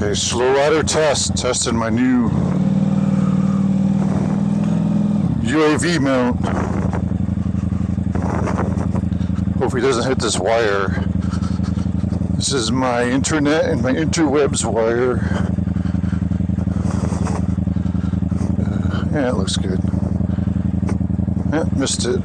Okay, slow rider test. Testing my new UAV mount. Hope he doesn't hit this wire. This is my internet and my interwebs wire. Yeah, it looks good. Yeah, missed it.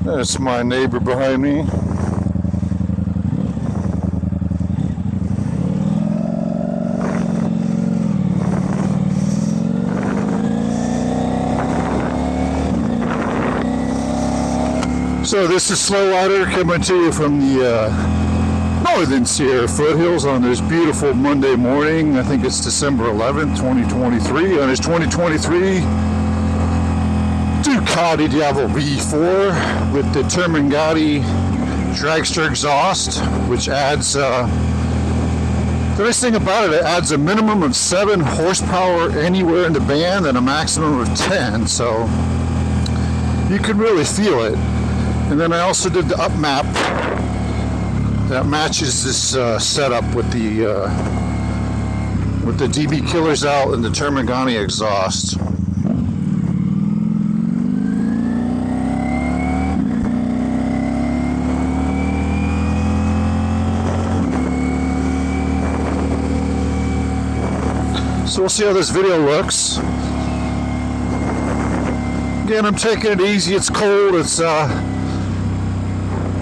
That's my neighbor behind me. So this is Slow Rider coming to you from the northern Sierra foothills on this beautiful Monday morning. I think it's December 11th, 2023. On his 2023 Ducati Diavel V4 with the Ducati dragster exhaust, which adds, the nice thing about it adds a minimum of 7 horsepower anywhere in the band and a maximum of 10, so you can really feel it. And then I also did the up map that matches this setup with the DB killers out and the Ducati exhaust. So we'll see how this video looks. Again, I'm taking it easy. It's cold. It's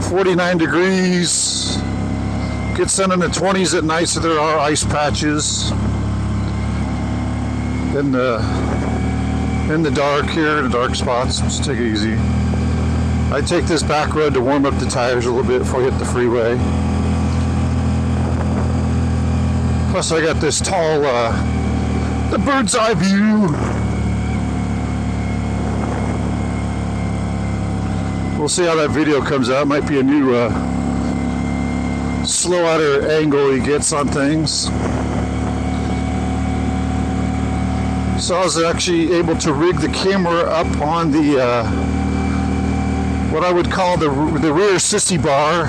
49 degrees. Gets down in the 20s at night, so there are ice patches in the dark here, the dark spots. Just take it easy. I take this back road to warm up the tires a little bit before I hit the freeway. Plus, I got this tall, the bird's eye view. We'll see how that video comes out. Might be a new slow rider angle he gets on things. So I was actually able to rig the camera up on the what I would call the rear sissy bar.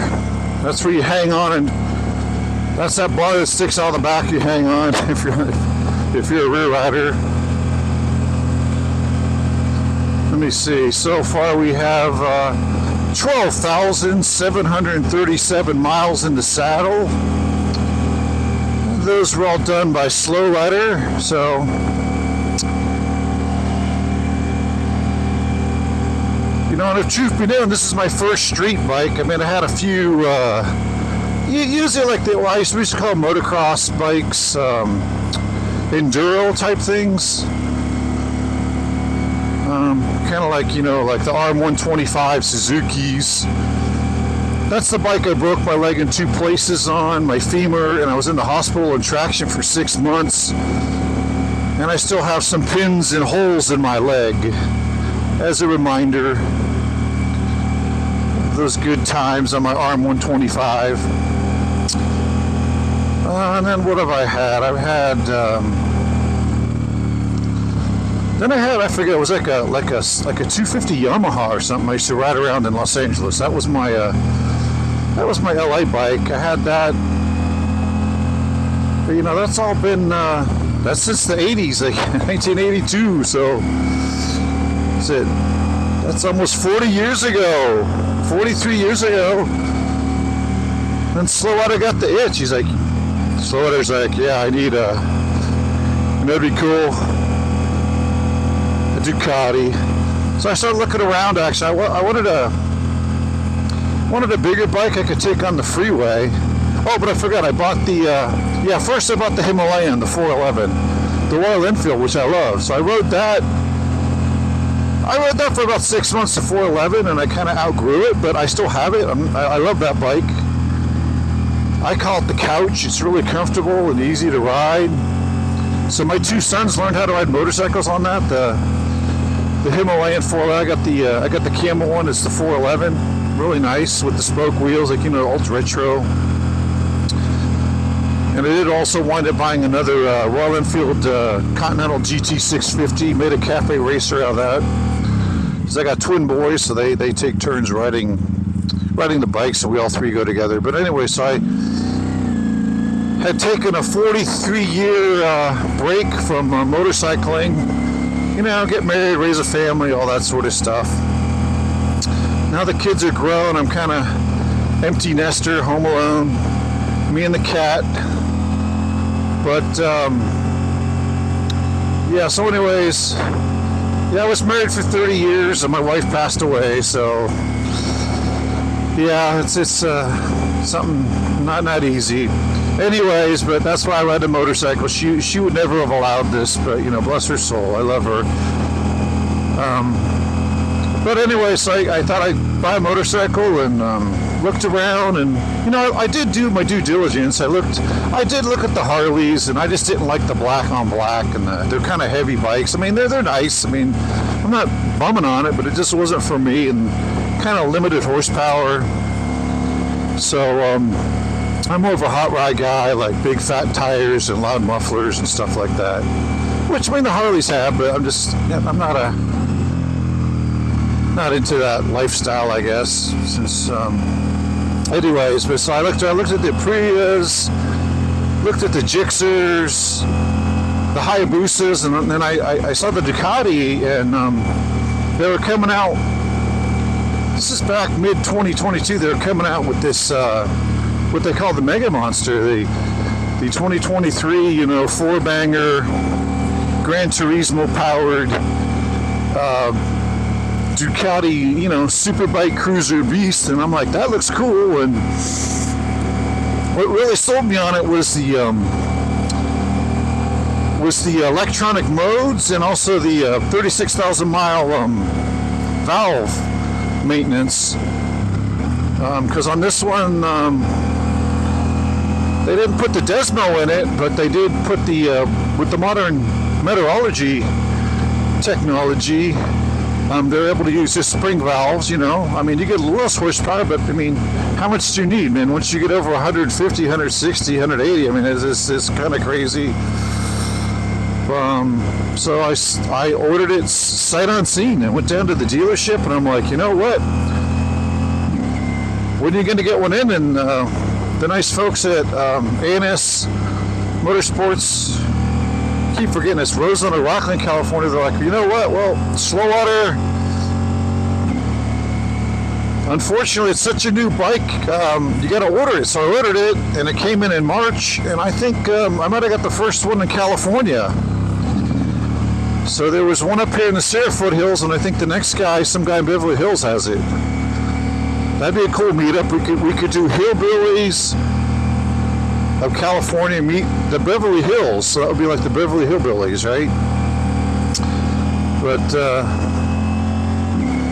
That's where you hang on, and that's that bar that sticks out the back. You hang on if you're a rear rider. Let me see. So far we have 12,737 miles in the saddle. Those were all done by Slow Rider. So you know, and if truth be known, this is my first street bike. I mean, I had a few. Usually, like we used to call motocross bikes, enduro type things. Kind of like, you know, like the RM125 Suzuki's. That's the bike I broke my leg in 2 places on, my femur, and I was in the hospital in traction for 6 months. And I still have some pins and holes in my leg as a reminder of those good times on my RM125. And then what have I had? I've had, then I forget, it was like a 250 Yamaha or something I used to ride around in Los Angeles. That was my LA bike. I had that. But, you know, that's all been that's since the 80s, like 1982. So that's it. That's almost 40 years ago. 43 years ago. Then Slow Rider got the itch. He's like, Slow Rider's like, yeah, I need a, and that'd be cool. Ducati. So I started looking around. Actually, I wanted a bigger bike I could take on the freeway. Oh, but I forgot. I bought the first I bought the Himalayan, the 411, the Royal Enfield, which I love. So I rode that. I rode that for about 6 months, the 411, and I kind of outgrew it, but I still have it. I love that bike. I call it the couch. It's really comfortable and easy to ride. So my 2 sons learned how to ride motorcycles on that. The the Himalayan 411. I got the Camel one. It's the 411. Really nice with the spoke wheels, like, you know, old retro. And I did also wind up buying another Royal Enfield Continental GT650. Made a cafe racer out of that. Because I got twin boys, so they take turns riding the bikes, and we all three go together. But anyway, so I had taken a 43-year break from motorcycling. You know, get married, raise a family, all that sort of stuff. Now the kids are grown. I'm kind of empty nester, home alone. Me and the cat. But yeah. So, anyways, yeah, I was married for 30 years, and my wife passed away. So, yeah, it's something not easy. Anyways, but that's why I ride a motorcycle. She would never have allowed this, but, you know, bless her soul, I love her. But anyway, so I thought I'd buy a motorcycle, and looked around, and, you know, I did do my due diligence. I did look at the Harleys, and I just didn't like the black on black, and they're kind of heavy bikes. I mean, they're nice. I mean, I'm not bumming on it, but it just wasn't for me, and kind of limited horsepower. So I'm more of a hot rod guy, like big fat tires and loud mufflers and stuff like that. Which, I mean, the Harleys have, but I'm not into that lifestyle, I guess. Since anyways, but so I looked at the Aprilias, looked at the Gixxers, the Hayabusas, and then I saw the Ducati, and they were coming out. This is back mid 2022. They were coming out with this what they call the Mega Monster, the 2023, you know, 4-banger Gran Turismo powered Ducati, you know, Superbike Cruiser Beast, and I'm like, that looks cool. And what really sold me on it was the electronic modes, and also the 36,000 mile valve maintenance. Because on this one, they didn't put the Desmo in it, but they did put the with the modern meteorology technology. They're able to use just spring valves, you know. I mean, you get less horsepower, but, I mean, how much do you need, man? Once you get over 150, 160, 180, I mean, it's kind of crazy. So I ordered it sight unseen. I went down to the dealership, and I'm like, you know what? When are you going to get one in? And the nice folks at A&S Motorsports, keep forgetting it's Roseland, Rockland, California. They're like, you know what? Well, Slowater, unfortunately, it's such a new bike. You got to order it. So I ordered it, and it came in March. And I think I might have got the first one in California. So there was one up here in the Sierra Foothills, and I think the next guy, some guy in Beverly Hills, has it. That'd be a cool meetup. We could do hillbillies of California meet the Beverly Hills. So that would be like the Beverly Hillbillies, right? But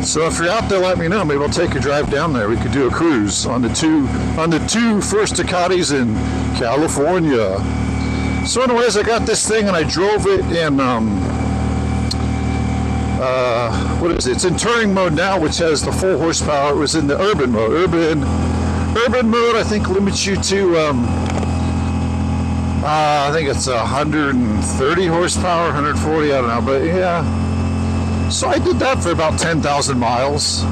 so if you're out there, let me know. Maybe I'll take a drive down there. We could do a cruise on the two first Ducatis in California. So anyways, I got this thing, and I drove it in what is it? It's in touring mode now, which has the full horsepower. It was in the urban mode. Urban mode, I think, limits you to I think it's 130 horsepower, 140, I don't know, but yeah. So I did that for about 10,000 miles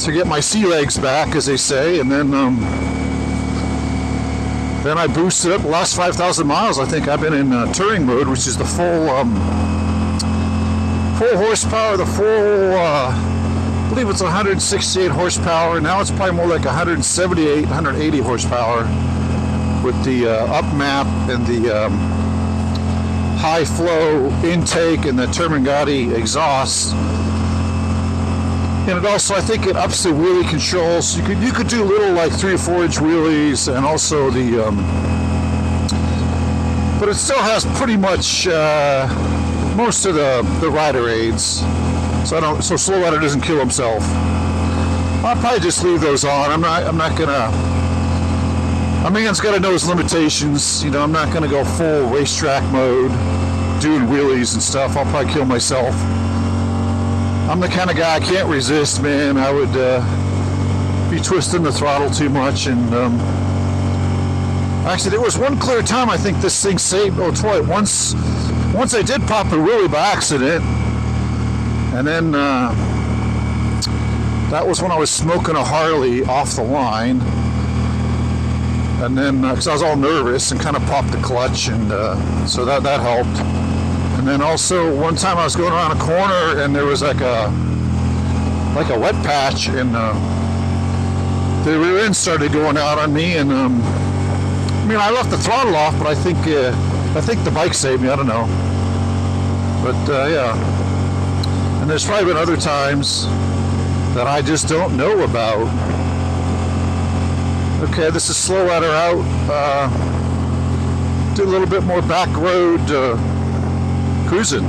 to get my sea legs back, as they say, and then I boosted up the last 5,000 miles. I think I've been in touring mode, which is the full horsepower, the full, I believe it's 168 horsepower. Now it's probably more like 178, 180 horsepower with the up map and the high flow intake and the Termingati exhaust. And it also, I think it ups the wheelie controls. You could do little like 3 or 4 inch wheelies, and also the, but it still has pretty much most of the rider aids. So Slow Rider doesn't kill himself. I'll probably just leave those on. I'm not gonna. A man's got to know his limitations. You know, I'm not gonna go full racetrack mode, doing wheelies and stuff, I'll probably kill myself. I'm the kind of guy I can't resist, man. I would be twisting the throttle too much. And actually, there was one clear time I think this thing saved. Oh, Troy, once I did pop a wheelie by accident, and then that was when I was smoking a Harley off the line. And then, because I was all nervous and kind of popped the clutch, and so that helped. And then also one time I was going around a corner and there was like a wet patch, and the rear end started going out on me. And I mean, I left the throttle off, but I think the bike saved me. I don't know, but yeah. And there's probably been other times that I just don't know about. Okay, this is slow ladder out. Do a little bit more back road cruising.